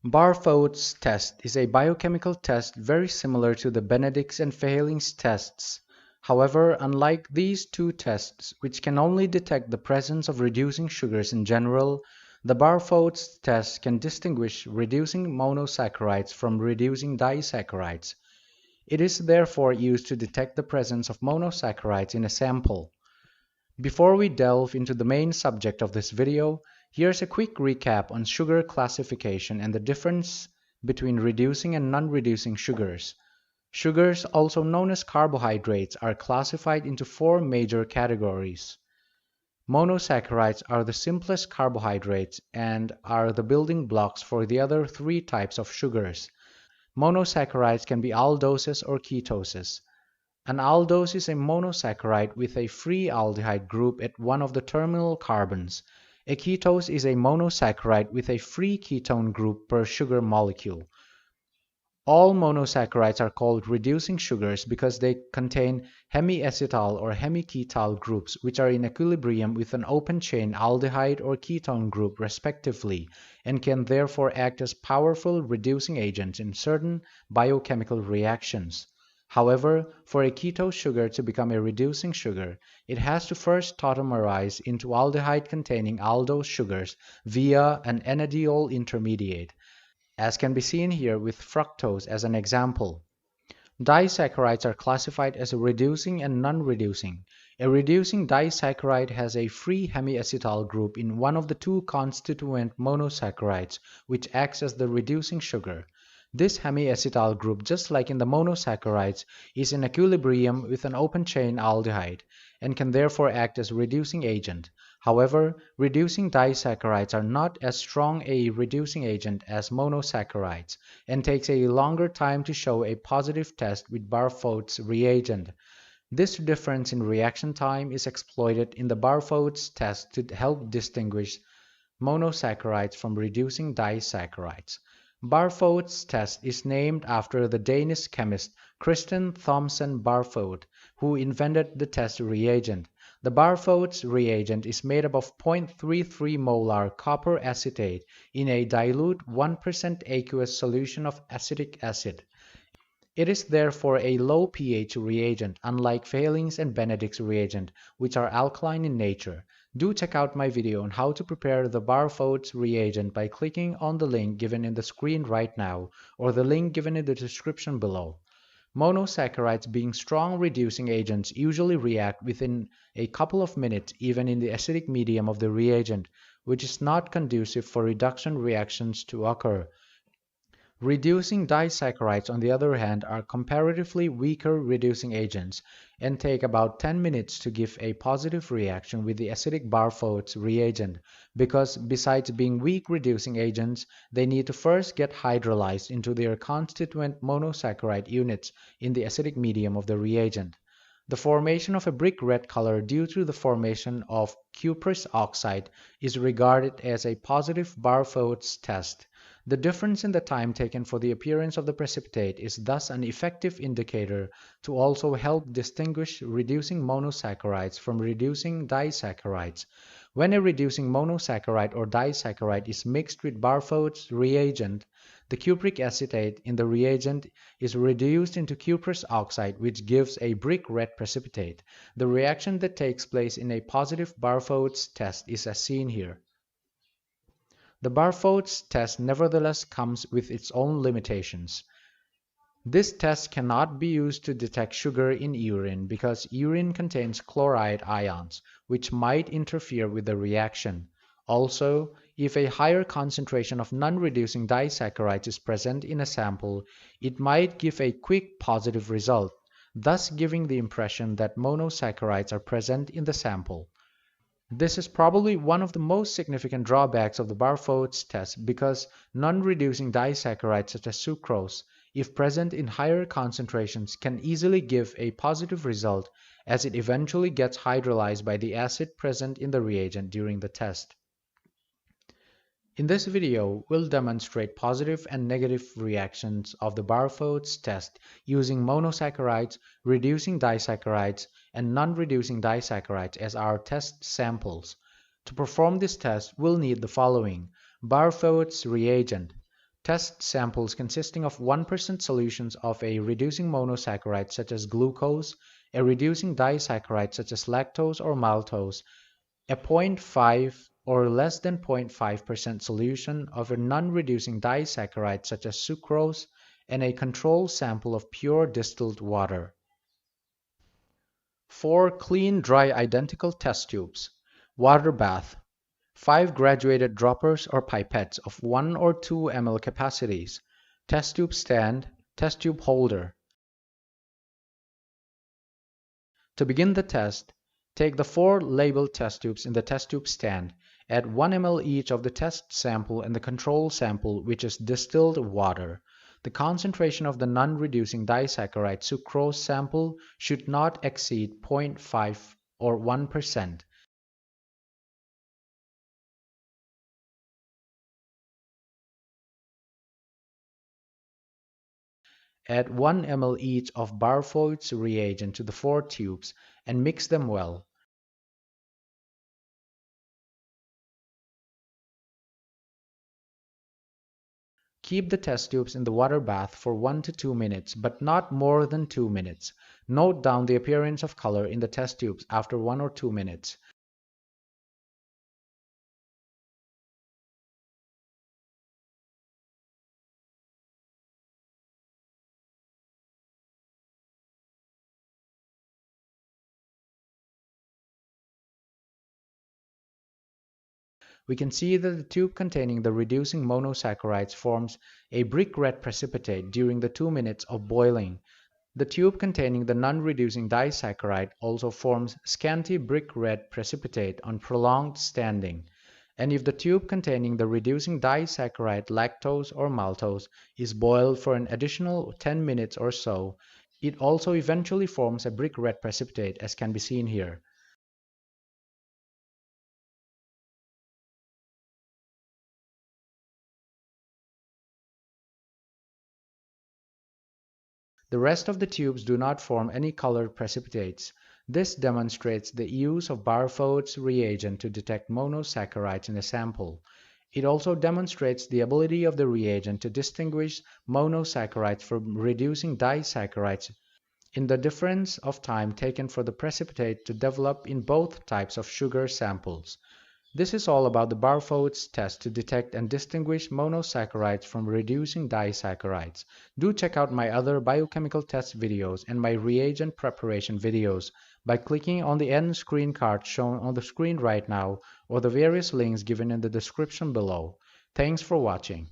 Barfoed's test is a biochemical test very similar to the Benedict's and Fehaling's tests. However, unlike these two tests, which can only detect the presence of reducing sugars in general, the Barfoed's test can distinguish reducing monosaccharides from reducing disaccharides. It is therefore used to detect the presence of monosaccharides in a sample. Before we delve into the main subject of this video, here's a quick recap on sugar classification and the difference between reducing and non-reducing sugars. Sugars, also known as carbohydrates, are classified into four major categories. Monosaccharides are the simplest carbohydrates and are the building blocks for the other three types of sugars. Monosaccharides can be aldoses or ketoses. An aldose is a monosaccharide with a free aldehyde group at one of the terminal carbons. A ketose is a monosaccharide with a free ketone group per sugar molecule. All monosaccharides are called reducing sugars because they contain hemiacetal or hemiketal groups which are in equilibrium with an open-chain aldehyde or ketone group respectively, and can therefore act as powerful reducing agents in certain biochemical reactions. However, for a ketose sugar to become a reducing sugar, it has to first tautomerize into aldehyde-containing aldose sugars via an enediol intermediate, as can be seen here with fructose as an example. Disaccharides are classified as reducing and non-reducing. A reducing disaccharide has a free hemiacetal group in one of the two constituent monosaccharides, which acts as the reducing sugar. This hemiacetal group, just like in the monosaccharides, is in equilibrium with an open-chain aldehyde and can therefore act as reducing agent. However, reducing disaccharides are not as strong a reducing agent as monosaccharides and takes a longer time to show a positive test with Barfoed's reagent. This difference in reaction time is exploited in the Barfoed's test to help distinguish monosaccharides from reducing disaccharides. Barfoed's test is named after the Danish chemist Christian Thomsen Barfoed, who invented the test reagent. The Barfoed's reagent is made up of 0.33 molar copper acetate in a dilute 1% aqueous solution of acetic acid. It is therefore a low pH reagent, unlike Fehaling's and Benedict's reagent, which are alkaline in nature. Do check out my video on how to prepare the Barfoed's reagent by clicking on the link given in the screen right now, or the link given in the description below. Monosaccharides, being strong reducing agents, usually react within a couple of minutes even in the acidic medium of the reagent, which is not conducive for reduction reactions to occur. Reducing disaccharides, on the other hand, are comparatively weaker reducing agents and take about 10 minutes to give a positive reaction with the acidic Barfoed's reagent, because besides being weak reducing agents, they need to first get hydrolyzed into their constituent monosaccharide units in the acidic medium of the reagent. The formation of a brick red color due to the formation of cuprous oxide is regarded as a positive Barfoed's test. The difference in the time taken for the appearance of the precipitate is thus an effective indicator to also help distinguish reducing monosaccharides from reducing disaccharides. When a reducing monosaccharide or disaccharide is mixed with Barfoed's reagent, the cupric acetate in the reagent is reduced into cuprous oxide, which gives a brick red precipitate. The reaction that takes place in a positive Barfoed's test is as seen here. The Barfoed's test nevertheless comes with its own limitations. This test cannot be used to detect sugar in urine because urine contains chloride ions, which might interfere with the reaction. Also, if a higher concentration of non-reducing disaccharides is present in a sample, it might give a quick positive result, thus giving the impression that monosaccharides are present in the sample. This is probably one of the most significant drawbacks of the Barfoed's test because non-reducing disaccharides such as sucrose, if present in higher concentrations, can easily give a positive result as it eventually gets hydrolyzed by the acid present in the reagent during the test. In this video, we'll demonstrate positive and negative reactions of the Barfoed's test using monosaccharides, reducing disaccharides, and non-reducing disaccharides as our test samples. To perform this test, we'll need the following: Barfoed's reagent, Test samples consisting of 1% solutions of a reducing monosaccharide such as glucose, a reducing disaccharide such as lactose or maltose, a 0.5 or less than 0.5% solution of a non-reducing disaccharide such as sucrose, and a control sample of pure distilled water. 4 clean, dry, identical test tubes. Water bath. 5 graduated droppers or pipettes of 1 or 2 ml capacities. Test tube stand, test tube holder. To begin the test, take the 4 labeled test tubes in the test tube stand, add 1 ml each of the test sample and the control sample, which is distilled water. The concentration of the non-reducing disaccharide sucrose sample should not exceed 0.5 or 1%. Add 1 ml each of Barfoed's reagent to the 4 tubes and mix them well. Keep the test tubes in the water bath for 1 to 2 minutes, but not more than 2 minutes. Note down the appearance of color in the test tubes after 1 or 2 minutes. We can see that the tube containing the reducing monosaccharides forms a brick red precipitate during the 2 minutes of boiling. The tube containing the non-reducing disaccharide also forms scanty brick red precipitate on prolonged standing. And if the tube containing the reducing disaccharide lactose or maltose is boiled for an additional 10 minutes or so, it also eventually forms a brick red precipitate, as can be seen here. The rest of the tubes do not form any colored precipitates. This demonstrates the use of Barfoed's reagent to detect monosaccharides in a sample. It also demonstrates the ability of the reagent to distinguish monosaccharides from reducing disaccharides in the difference of time taken for the precipitate to develop in both types of sugar samples. This is all about the Barfoed's test to detect and distinguish monosaccharides from reducing disaccharides. Do check out my other biochemical test videos and my reagent preparation videos by clicking on the end screen card shown on the screen right now or the various links given in the description below. Thanks for watching.